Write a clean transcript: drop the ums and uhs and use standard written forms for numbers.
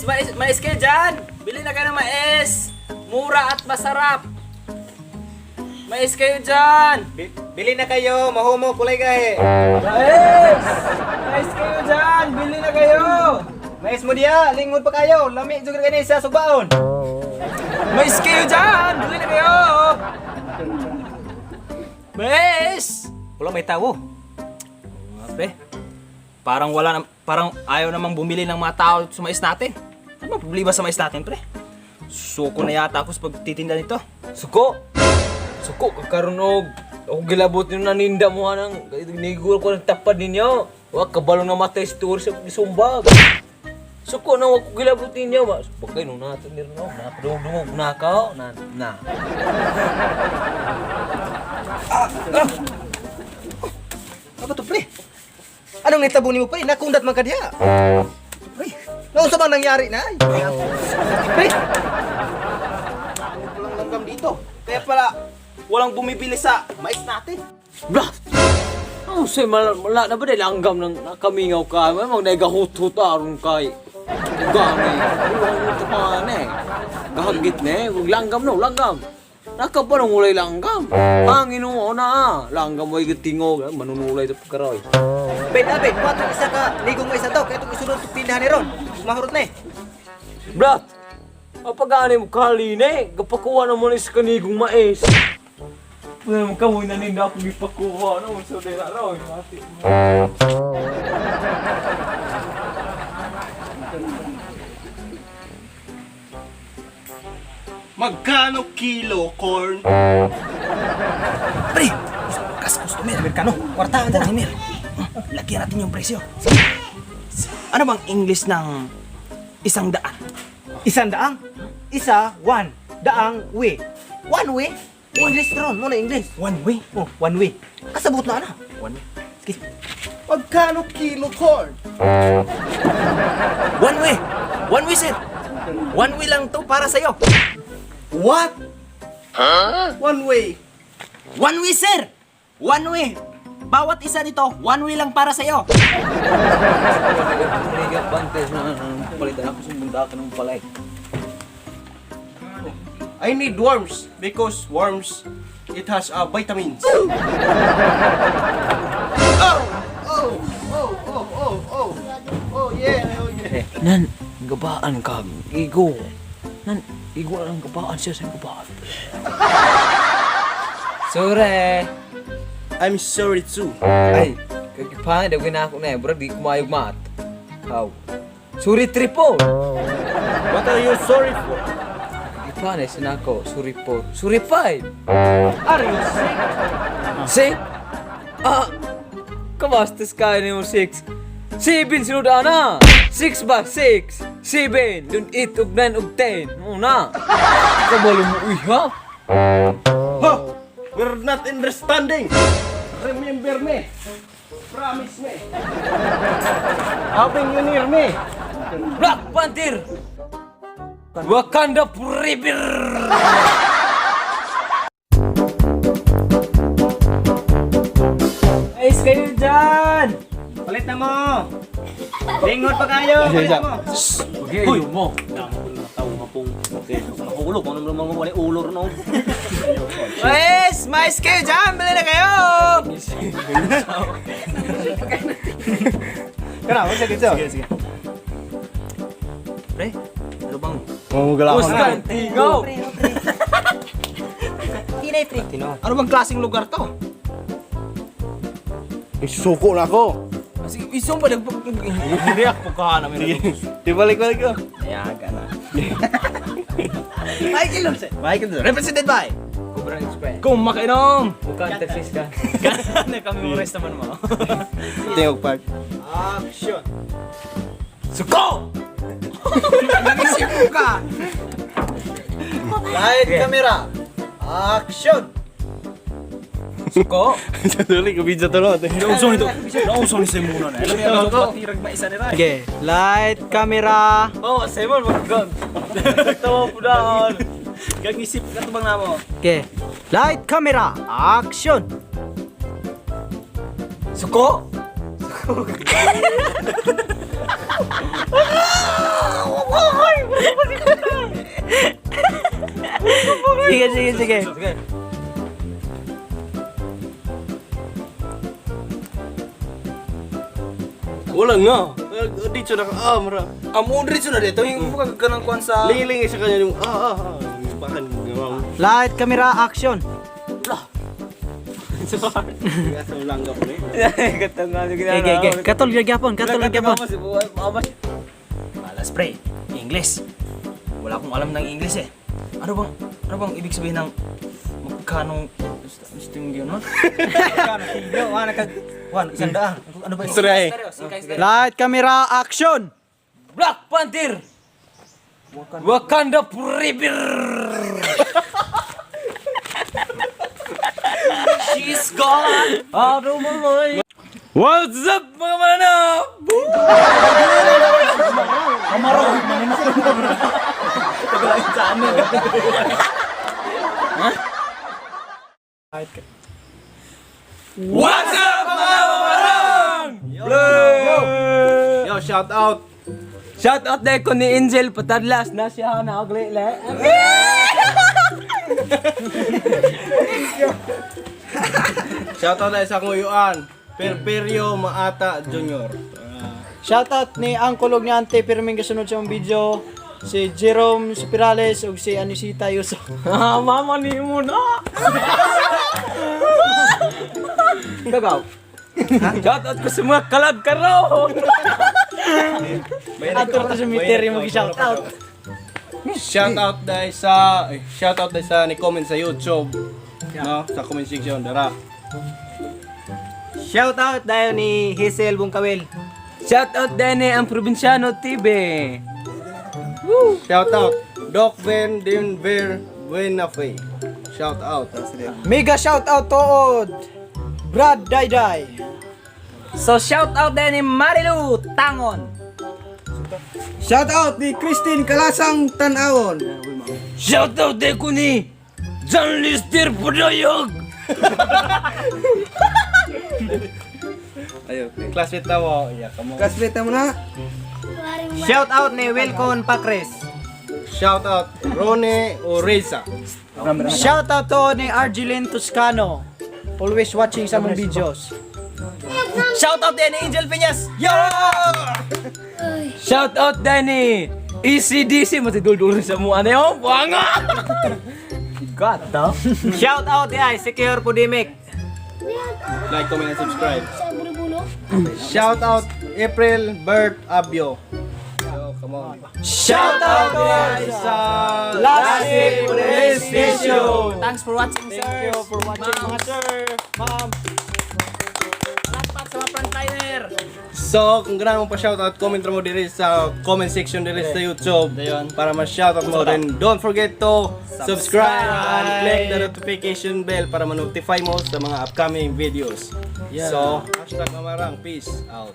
Mais kayo dyan! Bili na kayo ng mais! Mura at masarap! Mais kayo dyan! Bili na kayo, mahumo kulay gahe. Mais! Mais kayo dyan! Bili na kayo! Mais mo diya, lingod pa kayo. Lami juga kani sa sugbaon. Mais kayo dyan! Bili na kayo! Mais! Wala may tawo. Pre, parang ayaw namang bumili ng mga tao sa mais natin. Ano bang problema sa mais natin, pre? Suko na yata ako sa pagtitinda nito. Suko! Suko, kakaroon og. Ako gilabot nyo naninda mo nang nigul ko ng tapad ninyo. Wag kabalong na matay story sa isumbag. Suko na wag ko gilabot ninyo. Bagay nung natin nila no. Napadumog na ka. Na. Apa to, pre? Anong nitabo nimo, pre? Nakundat man ka diha. Pre, naunsa bang nangyari na? Pre, walang langgam dito. Kaya pala, walang bumibili sa mais natin. Blah! Oh, say mala na ba dahil langgam ng nakamingaw ka? May mga nagahut-hut aron kay. Gani. Ulang ito pa eh. Gahagit na eh. Huwag langgam no, langgam. Nakaparang ulay langgam. Hangin mo na langgam mo igatingog. Manunulay ito pagkaroy. Ben, kuha itong isa ka, ligong mais na daw. Kaya itong isunod itong pindahan ni Ron. Mahurot na eh. Blah! Kapag mo kaline, kapakuha naman is kanigong mais. Wala mo kamoy na ninda akong ipakuha. Ano mo sa dila raw? Magkano kilo corn? Pre, kas customer, Amerikano. Kwartahan na rin, lagyan natin yung presyo. Sige. Ano bang English ng 100? 100? Isa, one. Daang, we. One way? English ron, muna English. One way? Oh, one way. Kasabot na ano? One way. Sige. Magkano kilo corn? One way. One way, sir. One way lang to para sa'yo. What? One way. One way, sir. One way. Bawat isa nito, one way lang para sa'yo. Maligat bantes na palitan ako sa bundakan ng palay. I need worms because worms, it has vitamins. Oh, yeah. Nan, gabaan ka, igo. Nan, igo lang gabaan siya sa gabaan. Sure. I'm sorry too. Ay, kagipahan, daw ginako na eh, bro, di kumayog mat. How? Suri tripo. What are you sorry for? Kagipahan eh, sinako, suri po. Suri five. Are you sick? Sick? Ah, kabastos ka ni mo 6. 7 sinuda na. 6 ba? 6. 7. Dun 8 ug 9 ug 10. Una. Kabalo mo iha. Ha! We're not understanding. Remember me. Promise me. Haven't you near me? Black Panther. Wakanda forever. Mais kayo dyan! Palit na mo. Lingod pa kayo. Palit na mo. Okay, yun mo. Ulo, kung ano naman mo wala ulo ron. Mais! Mais kayo dyan! Bili na kayo! Kana, wala sa gitso. Sige. Pre, ano bang? Constantino. Tinay, pre. Ano bang klaseng lugar to? Isuko na ako. Sige, isang pa nag-react po ka namin. Di balik-balik ko. Ayaga na. Michael Lawrence. Represented by Cobra Express. Kung makinom! Bukan Texas ka. Gana kami mo rest naman mo. Tiyog Park. Action. Suko! Nag-isip mo ka! Light camera. Action. Suko? Tuloy, kabidyo tuloy. Nauso nito. Nauso ni Simona na. Alam niya ba patirag ba isa nila? Okay, light camera. Oh, Simon, mag-gun. Tawa po daan. Gag-isip ka to bang namo? Okay, light camera. Action. Suko? Suko. Sige. Wala nga. Dito na ka. Mara. Amo diretso na dito yung kanang kuan sa Lingiling sa kanya yung Bakit gawang. Light, camera, action. Gasa langgap ni. Katang nga yung Okay. Katol gyapon. Malas pre, English. Wala akong alam ng English eh. Ano bang ibig sabihin ng magkanong gusto yung gano'n? Sandaan. Ano ba? Stray. Light, camera, action. Black Panther! Wakanda Forever! She's gone! Aduh mamay! What's up mga mananap? What's up mga mamarang? Yo, shout out. Shout out dahil ko ni Angel Patadlas na siya na ugly le. Shout out sa nguyuan. Perperio Maata Jr. Shoutout ni Angkolog ni Ante pirming kasunod sa mong video. Si Jerome Supirales ug si Anisita Yuso. Mama ni mo na. Gagaw. Shout out ko sa mga kalag karo. Ato to sa meter yung mag-shoutout. Shout out dahil sa ni comment sa YouTube. No, sa comment section dara. Shoutout dayon ni Hazel Bungkawel. Shout out din ang Probinsyano TV. Shout out Doc Ben Denver Buenafe. Shout out. Mega shoutout to Brad Dayday. So shout out din ni Marilu Tangon. Shout out ni Christine Kalasang Tanawon. Shout out din ko ni John Lister Pudayog. Ayo, classmate na mo. Yeah, kamo. Kasplita mo na. Shout out ni Wilcon Pacres. Shout out Rone Oreza. Shout out to ni Argelin Toscano. Always watching sa mong videos. Shout out din ni Angel Piñas! Yo! Shout out din ni ECDC matiduldurin sa mga ano yun. Buanga! God, no? Shout out ni Secure Pudimic. Like, comment, and subscribe. Shout out April Bert Abio. Yo, come on. Shout out Sa Lassie Police Station. Thanks for watching, sir! Thank you for watching mga sir, ma'am. Salamat sa mga frontliner! So, kung ganahan mo pa shoutout, comment mo diri sa comment section diri sa YouTube para ma-shoutout mo. Then don't forget to subscribe and click the notification bell para ma-notify mo sa mga upcoming videos. So, #mamarang. Peace out.